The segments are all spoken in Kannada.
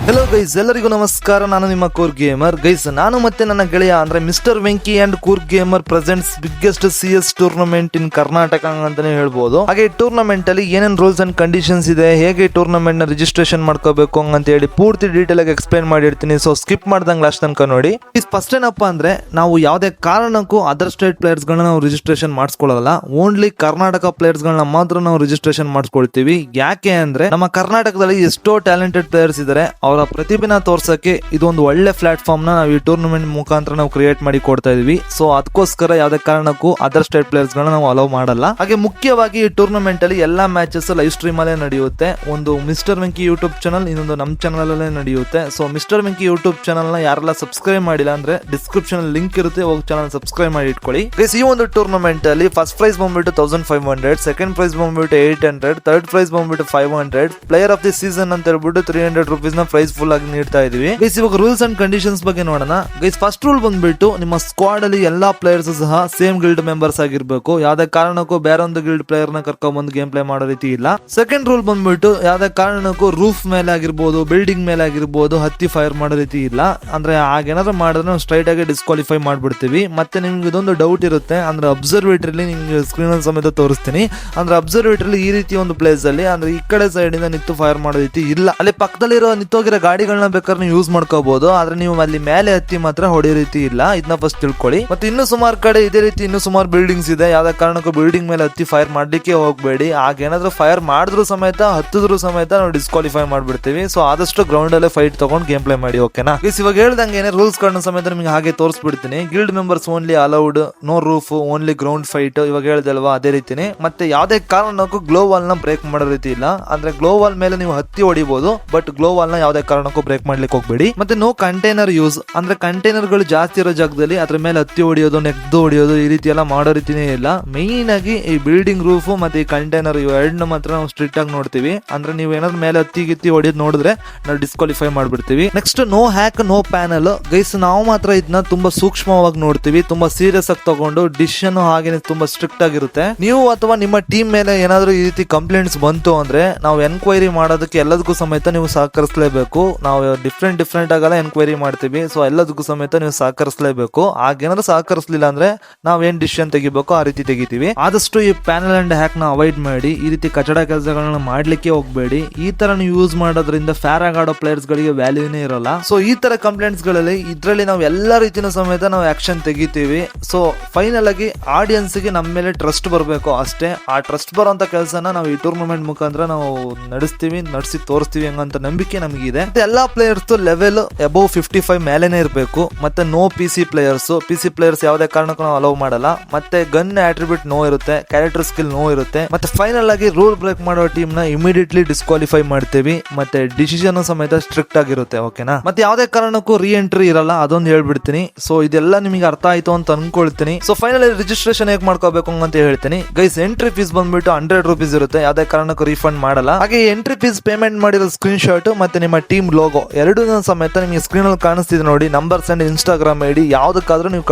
ಹೆಲೋ ಗೈಸ್, ಎಲ್ಲರಿಗೂ ನಮಸ್ಕಾರ. ನಾನು ನಿಮ್ಮ ಕೂರ್ ಗೇಮರ್. ಗೈಸ್, ನಾನು ಮತ್ತೆ ನನ್ನ ಗೆಳೆಯ ಅಂದ್ರೆ ಮಿಸ್ಟರ್ ವೆಂಕಿ ಅಂಡ್ ಕೂರ್ gamer presents biggest CS tournament in Karnataka ಅಂತಾನೆ ಹೇಳ್ಬೋದು. ಹಾಗೆ ಈ ಟೂರ್ನಮೆಂಟ್ ಅಲ್ಲಿ ಏನೇನ್ ರೂಲ್ಸ್ ಅಂಡ್ ಕಂಡೀಷನ್ಸ್ ಇದೆ, ಹೇಗೆ ಟೂರ್ನಮೆಂಟ್ ನ ರಿಜಿಸ್ಟ್ರೇಷನ್ ಮಾಡ್ಕೋಬೇಕು ಅಂತ ಹೇಳಿ ಪೂರ್ತಿ ಡೀಟೇಲ್ ಆಗಿ ಎಕ್ಸ್ಪ್ಲೈನ್ ಮಾಡಿರ್ತೀನಿ. ಸೊ ಸ್ಕಿಪ್ ಮಾಡ್ದಂಗ್ ಲಾಸ್ಟ್ ತನಕ ನೋಡಿ. ಫಸ್ಟ್ ಏನಪ್ಪಾ ಅಂದ್ರೆ, ನಾವು ಯಾವುದೇ ಕಾರಣಕ್ಕೂ ಅದರ್ ಸ್ಟೇಟ್ ಪ್ಲೇಯರ್ಸ್ ಗಳನ್ನ ನಾವು ರಿಜಿಸ್ಟ್ರೇಷನ್ ಮಾಡಿಸ್ಕೊಳ್ಳಲ್ಲ. ಓನ್ಲಿ ಕರ್ನಾಟಕ ಪ್ಲೇಯರ್ಸ್ ಗಳನ್ನ ಮಾತ್ರ ನಾವು ರಿಜಿಸ್ಟ್ರೇಷನ್ ಮಾಡಿಸ್ಕೊಳ್ತೀವಿ. ಯಾಕೆ ಅಂದ್ರೆ ನಮ್ಮ ಕರ್ನಾಟಕದಲ್ಲಿ ಎಷ್ಟೋ ಟ್ಯಾಲೆಂಟೆಡ್ ಪ್ಲೇಯರ್ಸ್ ಇದಾರೆ. ಅವರ ಪ್ರತಿಭೆನ ತೋರ್ಸಕ್ಕೆ ಇದೊಂದು ಒಳ್ಳೆ ಪ್ಲಾಟ್ಫಾರ್ಮ್ ನ ನಾವು ಈ ಟೂರ್ನಮೆಂಟ್ ಮುಖಾಂತರ ನಾವು ಕ್ರಿಯೇಟ್ ಮಾಡಿ ಕೊಡ್ತಾ ಇದೀವಿ. ಸೊ ಅದಕ್ಕೋಸ್ಕರ ಯಾವುದೇ ಕಾರಣಕ್ಕೂ ಅದರ್ ಸ್ಟೇಟ್ ಪ್ಲೇಯರ್ಸ್ ಗಳನ್ನ ನಾವು ಅಲೋ ಮಾಡಲ್ಲ. ಹಾಗೆ ಮುಖ್ಯವಾಗಿ ಈ ಟೂರ್ನಮೆಂಟ್ ಅಲ್ಲಿ ಎಲ್ಲಾ ಮ್ಯಾಚಸ್ ಲೈವ್ ಸ್ಟ್ರೀಮ್ ಅಲ್ಲೇ ನಡೆಯುತ್ತೆ. ಒಂದು ಮಿಸ್ಟರ್ ವೆಂಕಿ ಯೂಟ್ಯೂಬ್ ಚಾನಲ್, ಇನ್ನೊಂದು ನಮ್ಮ ಚಾನಲ್ ಅಲ್ಲೇ ನಡೆಯುತ್ತೆ. So mister Venky YouTube channel ನ ಯಾರೆಲ್ಲ ಸಬ್ಸ್ಕ್ರೈಬ್ ಮಾಡಿಲ್ಲ ಅಂದ್ರೆ ಡಿಸ್ಕ್ರಿಪ್ಷನ್ ಲಿಂಕ್ ಇರುತ್ತೆ, ಹೋಗಿ ಚಾನಲ್ ಸಬ್ಸ್ಕ್ರೈಬ್ ಮಾಡಿ ಇಟ್ಕೊಳ್ಳಿ. ಈ ಒಂದು ಟೂರ್ನಮೆಂಟ್ ಅಲ್ಲಿ ಫಸ್ಟ್ ಪ್ರೈಸ್ ಬಂದ್ಬಿಟ್ಟು 1500, ಸೆಕೆಂಡ್ ಪ್ರೈಸ್ ಬಂದ್ಬಿಟ್ಟು 800, ಥರ್ಡ್ ಪ್ರೈಸ್ ಬಂದ್ಬಿಟ್ಟು 500, ಪ್ಲೇಯರ್ ಆಫ್ ದಿ ಸೀಸನ್ ಅಂತ ಹೇಳ್ಬಿಟ್ಟು 300 rupees ನ ಪ್ರೈಸ್ ಫುಲ್ ಆಗಿ ನೀಡ್ತಾ ಇದೀವಿ. ಗೈಸ್, ಇವಾಗ ರೂಲ್ಸ್ ಅಂಡ್ ಕಂಡೀಷನ್ಸ್ ಬಗ್ಗೆ ನೋಡೋಣ. ಗೈಸ್, ಫಸ್ಟ್ ರೂಲ್ ಬಂದ್ಬಿಟ್ಟು ನಿಮ್ಮ ಸ್ಕ್ವಾಡ್ ಅಲ್ಲಿ ಎಲ್ಲಾ ಪ್ಲೇಯರ್ಸ್ ಸಹ ಸೇಮ್ ಗಿಲ್ಡ್ ಮೆಂಬರ್ಸ್ ಆಗಿರ್ಬೇಕು. ಯಾವ್ದೇ ಕಾರಣಕ್ಕೂ ಬೇರೆ ಒಂದು ಗಿಲ್ಡ್ ಪ್ಲೇಯರ್ ನ ಕರ್ಕೊಂಡ್ ಬಂದು ಗೇಮ್ ಪ್ಲೇ ಮಾಡೋ ರೀತಿ ಇಲ್ಲ. ಸೆಕೆಂಡ್ ರೂಲ್ ಬಂದ್ಬಿಟ್ಟು ಯಾವ್ದೇ ಕಾರಣಕ್ಕೂ ರೂಫ್ ಮೇಲೆ ಆಗಿರ್ಬೋದು, ಬಿಲ್ಡಿಂಗ್ ಮೇಲೆ ಆಗಿರ್ಬೋದು ಹತ್ತಿ ಫೈರ್ ಮಾಡೋ ರೀತಿ ಇಲ್ಲ. ಅಂದ್ರೆ ಆಗೇನಾದ್ರು ಮಾಡಿದ್ರೆ ನಾವು ಸ್ಟ್ರೈಟ್ ಆಗಿ ಡಿಸ್ಕ್ವಾಲಿಫೈ ಮಾಡ್ಬಿಡ್ತೀವಿ. ಮತ್ತೆ ನಿಮ್ಗೆ ಇದೊಂದು ಡೌಟ್ ಇರುತ್ತೆ, ಅಂದ್ರೆ ಅಬ್ಸರ್ವೇಟರಿ ನಿಮ್ಗೆ ಸ್ಕ್ರೀನ್ ಅಲ್ಲಿ ಸಮೇತ ತೋರಿಸ್ತೀನಿ. ಅಂದ್ರೆ ಅಬ್ಸರ್ವೇಟರಿ ಈ ರೀತಿ ಒಂದು ಪ್ಲೇಸ್ ಅಲ್ಲಿ ಅಂದ್ರೆ ಈ ಕಡೆ ಸೈಡ್ ಇಂದ ನಿಂತು ಫೈರ್ ಮಾಡೋ ರೀತಿ ಇಲ್ಲ. ಅಲ್ಲಿ ಪಕ್ಕದಲ್ಲಿರೋ ನಿಂತೋಗಿರೋ ಗಾಡಿಗಳನ್ನ ಬೇಕಾದ್ರೆ ನೀವು ಯೂಸ್ ಮಾಡ್ಕೋಬಹುದು. ಆದ್ರೆ ನೀವು ಅಲ್ಲಿ ಮೇಲೆ ಹತ್ತಿ ಮಾತ್ರ ಹೊಡೆಯೋ ರೀತಿ ಇಲ್ಲ. ಇದನ್ನ ಫಸ್ಟ್ ತಿಳ್ಕೊಳ್ಳಿ. ಮತ್ತೆ ಇನ್ನು ಸುಮಾರು ಕಡೆ ಇದೇ ರೀತಿ ಇನ್ನು ಸುಮಾರು ಬಿಲ್ಡಿಂಗ್ಸ್ ಇದೆ. ಯಾವ್ದೇ ಕಾರಣಕ್ಕೂ ಬಿಲ್ಡಿಂಗ್ ಮೇಲೆ ಹತ್ತಿ ಫೈರ್ ಮಾಡ್ಲಿಕ್ಕೆ ಹೋಗ್ಬೇಡಿ. ಆಗೇನಾದ್ರೂ ಫೈರ್ ಮಾಡಿದ್ರು ಸಮೇತ ಹತ್ತಿದ್ರು ಸಮೇತ ನಾವು ಡಿಸ್ಕ್ವಾಲಿಫೈ ಮಾಡ್ಬಿಡ್ತೀವಿ. ಸೊ ಆದಷ್ಟು ಗ್ರೌಂಡ್ ಅಲ್ಲೇ ಫೈಟ್ ತಗೊಂಡು ಗೇಮ್ ಪ್ಲೇ ಮಾಡಿ, ಓಕೆನಾ? ಇವಾಗ ಹೇಳ್ದಂಗೆ ರೂಲ್ಸ್ ಗಳನ್ನ ಸಮೇತ ನಿಮ್ಗೆ ಹಾಗೆ ತೋರಿಸ್ಬಿಡ್ತೀನಿ. Guild members only allowed, no roof, only ground fight. ಇವಾಗ ಹೇಳ್ದಲ್ವಾ ಅದೇ ರೀತಿನೇ. ಮತ್ತೆ ಯಾವ್ದೇ ಕಾರಣಕ್ಕೂ ಗ್ಲೋವಾಲ್ ನ ಬ್ರೇಕ್ ಮಾಡೋ ರೀತಿ ಇಲ್ಲ. ಅಂದ್ರೆ ಗ್ಲೋವಾಲ್ ಮೇಲೆ ನೀವು ಹತ್ತಿ ಹೊಡಿಬಹುದು, ಬಟ್ ಗ್ಲೋವಾಲ್ ನ ಯಾವ್ದೇ ಕಾರಣಕ್ಕೂ ಬ್ರೇಕ್ ಮಾಡ್ಲಿಕ್ಕೆ ಹೋಗ್ಬೇಡಿ. ಮತ್ತೆ ನೋ ಕಂಟೈನರ್ ಯೂಸ್, ಅಂದ್ರೆ ಕಂಟೈನರ್ ಗಳು ಜಾಸ್ತಿ ಇರೋ ಜಾಗದಲ್ಲಿ ಅದ್ರ ಮೇಲೆ ಹತ್ತಿ ಹೊಡಿಯೋದು, ನೆಗ್ದು ಹೊಡಿಯೋದು ಈ ರೀತಿ ಎಲ್ಲ ಮಾಡೋ ರೀತಿನೇ ಇಲ್ಲ. ಮೈನ್ ಆಗಿ ಈ ಬಿಲ್ಡಿಂಗ್ ರೂಫ್ ಮತ್ತೆ ಈ ಕಂಟೈನರ್ ಇವು ಎರಡನ್ನ ಮಾತ್ರ ನಾವು ಸ್ಟ್ರಿಕ್ಟ್ ಆಗಿ ನೋಡ್ತೀವಿ. ಅಂದ್ರೆ ನೀವು ಏನಾದ್ರು ಮೇಲೆ ಹತ್ತಿ ಗಿತ್ತಿ ಹೊಡಿಯೋದು ನೋಡಿದ್ರೆ ನಾವು ಡಿಸ್ಕ್ವಾಲಿಫೈ ಮಾಡ್ಬಿಡ್ತೀವಿ. Next no hack, no panel. Guys, ನಾವು ಮಾತ್ರ ಇದನ್ನ ತುಂಬಾ ಸೂಕ್ಷ್ಮವಾಗಿ ನೋಡ್ತೀವಿ, ತುಂಬಾ ಸೀರಿಯಸ್ ಆಗಿ ತಗೊಂಡು ಡಿಸಿಷನ್ ಹಾಗೆ ತುಂಬಾ ಸ್ಟ್ರಿಕ್ಟ್ ಆಗಿರುತ್ತೆ. ನೀವು ಅಥವಾ ನಿಮ್ಮ ಟೀಮ್ ಮೇಲೆ ಏನಾದ್ರು ಈ ರೀತಿ ಕಂಪ್ಲೇಂಟ್ಸ್ ಬಂತು ಅಂದ್ರೆ ನಾವು ಎನ್ಕ್ವೈರಿ ಮಾಡೋದಕ್ಕೆ ಎಲ್ಲದಕ್ಕೂ ಸಮೇತ ನೀವು ಸಹಕರಿಸಲೇಬೇಕು. ನಾವು ಡಿಫ್ರೆಂಟ್ ಆಗಲ್ಲ ಎನ್ಕ್ವೈರಿ ಮಾಡ್ತೀವಿ. ಸೊ ಎಲ್ಲದಕ್ಕೂ ಸಮೇತ ನೀವು ಸಹಕರಿಸಲೇಬೇಕು. ಆಗೇನಾದ್ರು ಸಹಕರಿಸಲಿಲ್ಲ ಅಂದ್ರೆ ನಾವ್ ಏನ್ ಡಿಸಿಷನ್ ತೆಗಿಬೇಕು ಆ ರೀತಿ ತೆಗಿತೀವಿ. ಆದಷ್ಟು ಈ ಪ್ಯಾನಲ್ ಅಂಡ್ ಹ್ಯಾಕ್ ನ ಅವಾಯ್ಡ್ ಮಾಡಿ. ಈ ರೀತಿ ಕಚಡ ಕೆಲಸಗಳನ್ನ ಮಾಡ್ಲಿಕ್ಕೆ ಹೋಗ್ಬೇಡಿ. ಈ ತರ ನೀವು ಯೂಸ್ ಮಾಡೋದ್ರಿಂದ ಫೇರ್ ಆಗಿ ಆಡೋ ಪ್ಲೇಯರ್ಸ್ ಗಳಿಗೆ ವ್ಯಾಲ್ಯೂನೇ ಇರಲ್ಲ. ಸೊ ಈ ತರ ಕಂಪ್ಲೇಂಟ್ಸ್ ಗಳಲ್ಲಿ ಇದ್ರಲ್ಲಿ ನಾವು ಎಲ್ಲಾ ರೀತಿನೂ ಸಮೇತ ನಾವು ಆಕ್ಷನ್ ತೆಗಿತೀವಿ. ಸೊ ಫೈನಲ್ ಆಗಿ ಆಡಿಯನ್ಸ್ ಗೆ ನಮ್ಮ ಮೇಲೆ ಟ್ರಸ್ಟ್ ಬರಬೇಕು ಅಷ್ಟೇ. ಆ ಟ್ರಸ್ಟ್ ಬರೋಂತ ಕೆಲಸನ ನಾವು ಈ ಟೂರ್ನಮೆಂಟ್ ಮುಖಾಂತರ ನಾವು ನಡೆಸಿ ತೋರಿಸ್ತೀವಿ ಹಂಗಂತ ನಂಬಿಕೆ ನಮಗಿದೆ. ಮತ್ತೆ ಎಲ್ಲಾ ಪ್ಲೇಯರ್ಸ್ ಲೆವೆಲ್ ಅಬೌವ್ 55 ಮೇಲೆನೆ ಇರಬೇಕು. ಮತ್ತೆ ನೋ PC ಪ್ಲೇಯರ್ಸ್ ಯಾವುದೇ ಕಾರಣಕ್ಕೂ ನಾವು ಅಲೋ ಮಾಡಲ್ಲ. ಮತ್ತೆ ಗನ್ ಆಟ್ರಿಬ್ಯೂಟ್ ನೋ ಇರುತ್ತೆ, ಕ್ಯಾರೆಕ್ಟರ್ ಸ್ಕಿಲ್ ನೋ ಇರುತ್ತೆ. ಮತ್ತೆ ಫೈನಲ್ ಆಗಿ ರೂಲ್ ಬ್ರೇಕ್ ಮಾಡೋ ಟೀಮ್ ನ ಇಮಿಡಿಯೇಟ್ಲಿ ಡಿಸ್ಕ್ವಾಲಿಫೈ ಮಾಡ್ತೀವಿ. ಮತ್ತೆ ಡಿಸಿಷನ್ ಸಮೇತ ಸ್ಟ್ರಿಕ್ಟ್ ಆಗಿರುತ್ತೆ, ಓಕೆನಾ? ಮತ್ತೆ ಯಾವುದೇ ಕಾರಣಕ್ಕೂ ರೀ ಎಂಟ್ರಿ ಇರಲ್ಲ, ಅದೊಂದು ಹೇಳ್ಬಿಡ್ತೀನಿ. ಸೊ ಇದೆಲ್ಲ ನಿಮಗೆ ಅರ್ಥ ಆಯ್ತು ಅಂತ ಅನ್ಕೊಳ್ತೀನಿ. ಸೊ ಫೈನಲ್ ರಿಜಿಸ್ಟ್ರೇಷನ್ ಹೇಗೆ ಮಾಡ್ಕೋಬೇಕು ಅಂತ ಹೇಳ್ತೀನಿ. ಗೈಸ್, ಎಂಟ್ರಿ ಫೀಸ್ ಬಂದ್ಬಿಟ್ಟು 100 rupees ಇರುತ್ತೆ. ಯಾವುದೇ ಕಾರಣಕ್ಕೂ ರೀಫಂಡ್ ಮಾಡಲ್ಲ. ಹಾಗೆ ಎಂಟ್ರಿ ಫೀಸ್ ಪೇಮೆಂಟ್ ಮಾಡಿರೋ ಸ್ಕ್ರೀನ್ ಶಾಟ್ ಮತ್ತೆ ನಿಮ್ಮ ಟೀಮ್ ಲೋಗೋ ಎರಡೂ ಸಮೇತ ನಿಮಗೆ ಸ್ಕ್ರೀನ್ ಅಲ್ಲಿ ಕಾಣಿಸ್ತಿದೆ ನೋಡಿ. ನಂಬರ್ಸ್ ಅಂಡ್ ಇನ್ಸ್ಟಾಗ್ರಾಮ್ ID ಯಾವ್ದಕ್ಕಾದ್ರೂ ನೀವು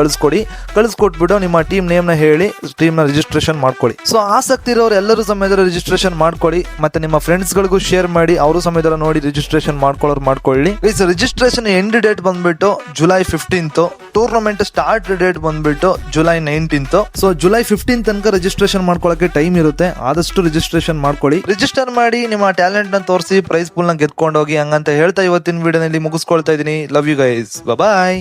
ಕಳಿಸ್ಕೊಟ್ಬಿಟ್ಟು ನಿಮ್ಮ ಟೀಮ್ ನೇಮ್ ನ ಹೇಳಿ ಟೀಮ್ ನ ರಿಜಿಸ್ಟ್ರೇಷನ್ ಮಾಡ್ಕೊಳ್ಳಿ. ಸೊ ಆಸಕ್ತಿ ಇರೋರು ಎಲ್ಲರೂ ಸಮೇತ ರಿಜಿಸ್ಟ್ರೇಷನ್ ಮಾಡ್ಕೊಳ್ಳಿ. ಮತ್ತೆ ನಿಮ್ಮ ಫ್ರೆಂಡ್ಸ್ ಗಳಿಗೂ ಶೇರ್ ಮಾಡಿ, ಅವರು ಸಮೇತ ನೋಡಿ ರಿಜಿಸ್ಟ್ರೇಷನ್ ಮಾಡ್ಕೊಳ್ಳಿ. ರಿಜಿಸ್ಟ್ರೇಷನ್ ಎಂಡ್ ಡೇಟ್ ಬಂದ್ಬಿಟ್ಟು July 15th. Tournament start date ಬಂದ್ಬಿಟ್ಟು July 19th. So July 15th ತನಕ ರಿಜಿಸ್ಟ್ರೇಷನ್ ಮಾಡ್ಕೊಳ್ಳೋಕೆ ಟೈಮ್ ಇರುತ್ತೆ. ಆದಷ್ಟು ರಿಜಿಸ್ಟ್ರೇಷನ್ ಮಾಡ್ಕೊಳ್ಳಿ. ರಿಜಿಸ್ಟರ್ ಮಾಡಿ ನಿಮ್ಮ ಟ್ಯಾಲೆಂಟ್ ನ ತೋರಿಸಿ ಪ್ರೈಸ್ ಪೂಲ್ ನ ಗೆದ್ಕೊಂಡು ಹೋಗಿ ಹಂಗಂತ ಹೇಳ್ತಾ ಇವತ್ತಿನ ವಿಡಿಯೋನಲ್ಲಿ ಮುಗಿಸ್ಕೊಳ್ತಾ ಇದೀನಿ. Love you guys, bye.